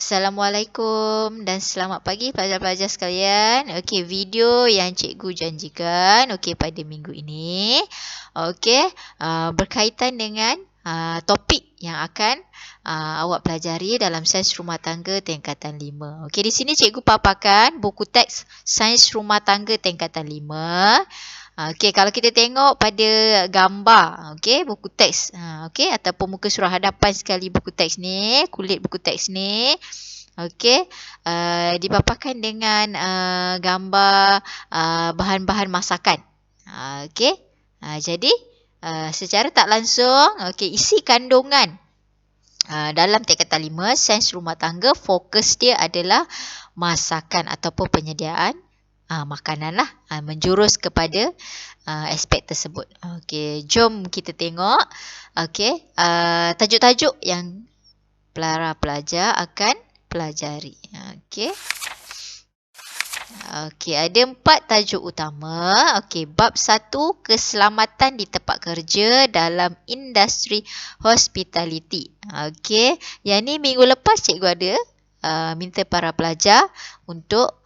Assalamualaikum dan selamat pagi pelajar-pelajar sekalian. Okey, video yang cikgu janjikan pada minggu ini berkaitan dengan topik yang akan awak pelajari dalam sains rumah tangga tingkatan 5. Okey, di sini cikgu paparkan buku teks sains rumah tangga tingkatan 5. Okey, kalau kita tengok pada gambar, buku teks, ataupun muka surah hadapan sekali buku teks ni, kulit buku teks ni, dipaparkan dengan gambar bahan-bahan masakan. Jadi secara tak langsung, isi kandungan dalam tingkatan 5 sains rumah tangga, fokus dia adalah masakan ataupun penyediaan makanan lah, menjurus kepada aspek tersebut. Okey, jom kita tengok tajuk-tajuk yang para pelajar akan pelajari. Okey, ada 4 tajuk utama. Bab 1, keselamatan di tempat kerja dalam industri hospitality. Yang ni minggu lepas cikgu ada minta para pelajar untuk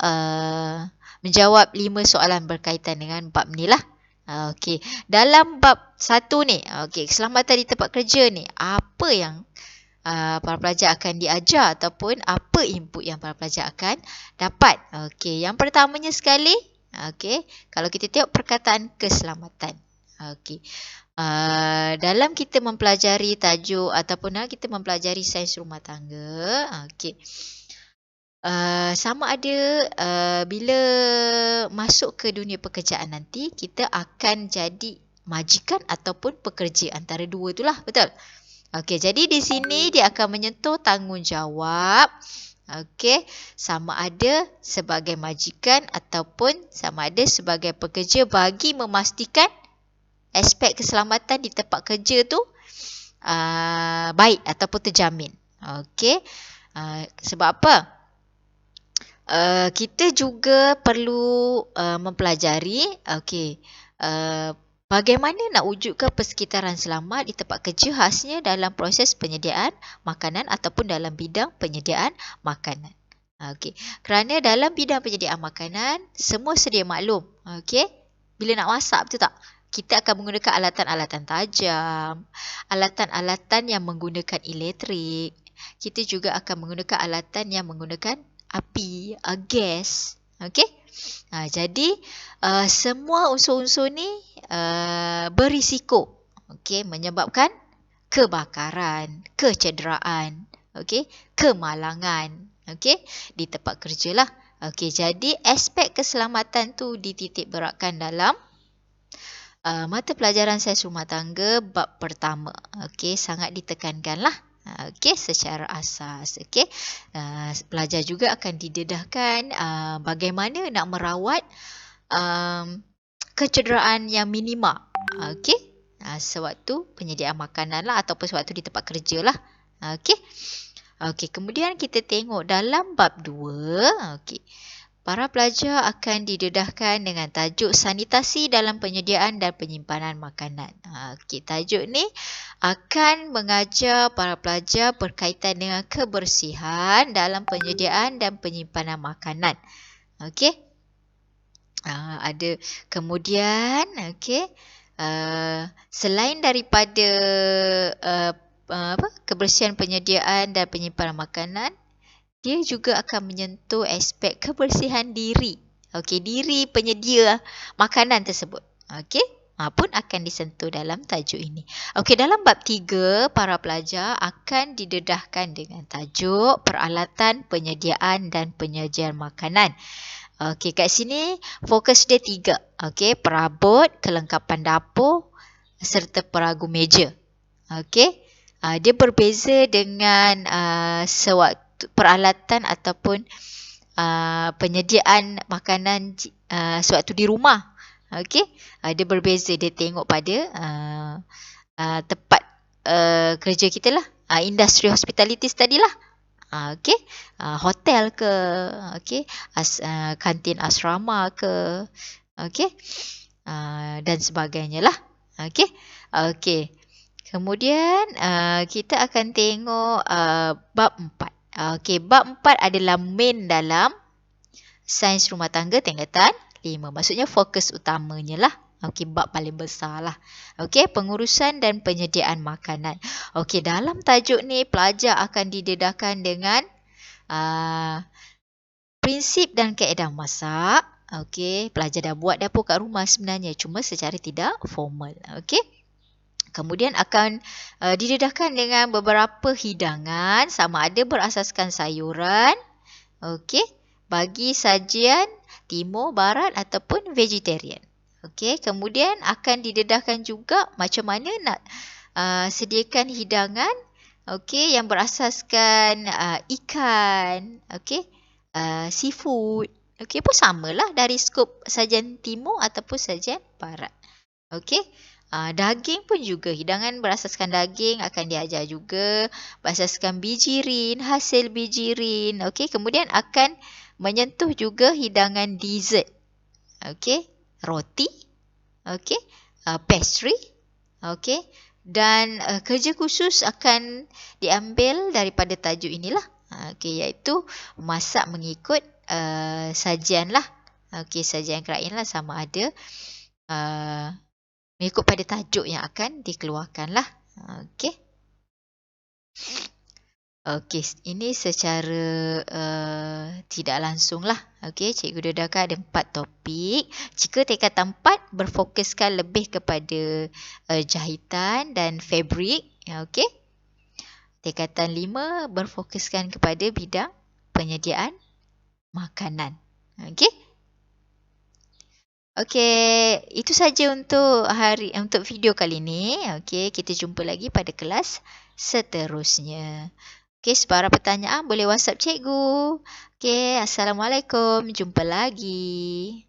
menjawab 5 soalan berkaitan dengan bab ni lah. Dalam bab 1 ni, keselamatan di tempat kerja ni, apa yang para pelajar akan diajar ataupun apa input yang para pelajar akan dapat. Yang pertamanya sekali, kalau kita tengok perkataan keselamatan. Dalam kita mempelajari tajuk ataupun kita mempelajari sains rumah tangga, sama ada bila masuk ke dunia pekerjaan nanti, kita akan jadi majikan ataupun pekerja, antara dua itulah, betul? Jadi di sini dia akan menyentuh tanggungjawab, sama ada sebagai majikan ataupun sama ada sebagai pekerja, bagi memastikan aspek keselamatan di tempat kerja tu baik ataupun terjamin. Sebab apa? Kita juga perlu mempelajari bagaimana nak wujudkan persekitaran selamat di tempat kerja, khasnya dalam proses penyediaan makanan ataupun dalam bidang penyediaan makanan. Kerana dalam bidang penyediaan makanan, semua sedia maklum. Bila nak masak, betul tak? Kita akan menggunakan alatan-alatan tajam, alatan-alatan yang menggunakan elektrik. Kita juga akan menggunakan alatan yang menggunakan api, gas. Jadi semua unsur-unsur ni berisiko menyebabkan kebakaran, kecederaan, kemalangan di tempat kerja lah. Jadi aspek keselamatan tu dititik beratkan dalam mata pelajaran sains rumah tangga bab pertama. Sangat ditekankan lah. Secara asas. Pelajar juga akan didedahkan bagaimana nak merawat kecederaan yang minima. Sewaktu penyediaan makanan lah ataupun sewaktu di tempat kerja lah. Kemudian kita tengok dalam bab 2. Para pelajar akan didedahkan dengan tajuk sanitasi dalam penyediaan dan penyimpanan makanan. Tajuk ni akan mengajar para pelajar berkaitan dengan kebersihan dalam penyediaan dan penyimpanan makanan. Ada kemudian selain daripada kebersihan penyediaan dan penyimpanan makanan, dia juga akan menyentuh aspek kebersihan diri. Diri penyedia makanan tersebut. Pun akan disentuh dalam tajuk ini. Dalam bab 3, para pelajar akan didedahkan dengan tajuk peralatan penyediaan dan penyajian makanan. Kat sini fokus dia 3. Perabot, kelengkapan dapur serta peragu meja. Dia berbeza dengan sewaktu peralatan ataupun penyediaan makanan sewaktu di rumah. Dia berbeza, dia tengok pada tempat kerja kita lah, industri hospitality tadi lah. Hotel ke, kantin asrama ke, dan sebagainya lah. Kemudian kita akan tengok bab 4. Okey, bab 4 adalah main dalam sains rumah tangga tingkatan 5. Maksudnya fokus utamanya lah. Okey, bab paling besar lah. Okey, pengurusan dan penyediaan makanan. Okey, dalam tajuk ni pelajar akan didedahkan dengan prinsip dan kaedah masak. Okey, pelajar dah buat dapur kat rumah sebenarnya, cuma secara tidak formal. Okey. Kemudian akan didedahkan dengan beberapa hidangan, sama ada berasaskan sayuran, okey, bagi sajian timur, barat ataupun vegetarian. Okey, kemudian akan didedahkan juga macam mana nak sediakan hidangan, okey, yang berasaskan ikan, okey, seafood. Okey, pun samalah dari skop sajian timur ataupun sajian barat. Okey. Daging pun juga, hidangan berasaskan daging akan diajar juga, berasaskan bijirin, hasil bijirin. Okey, kemudian akan menyentuh juga hidangan dessert. Okey, roti. Okey, pastry. Okey, dan kerja khusus akan diambil daripada tajuk inilah. Okey, iaitu masak mengikut sajian lah. Okey, sajian krain lah, sama ada mengikut pada tajuk yang akan dikeluarkan lah. Okey. Okey, ini secara tidak langsung lah. Okey, cikgu dedahkan ada 4 topik. Jika tingkatan 4 berfokuskan lebih kepada jahitan dan fabrik. Okey. Tingkatan 5 berfokuskan kepada bidang penyediaan makanan. Okey. Okey, itu saja untuk video kali ini. Okey, kita jumpa lagi pada kelas seterusnya. Okey, sebarang pertanyaan boleh WhatsApp cikgu. Okey, Assalamualaikum. Jumpa lagi.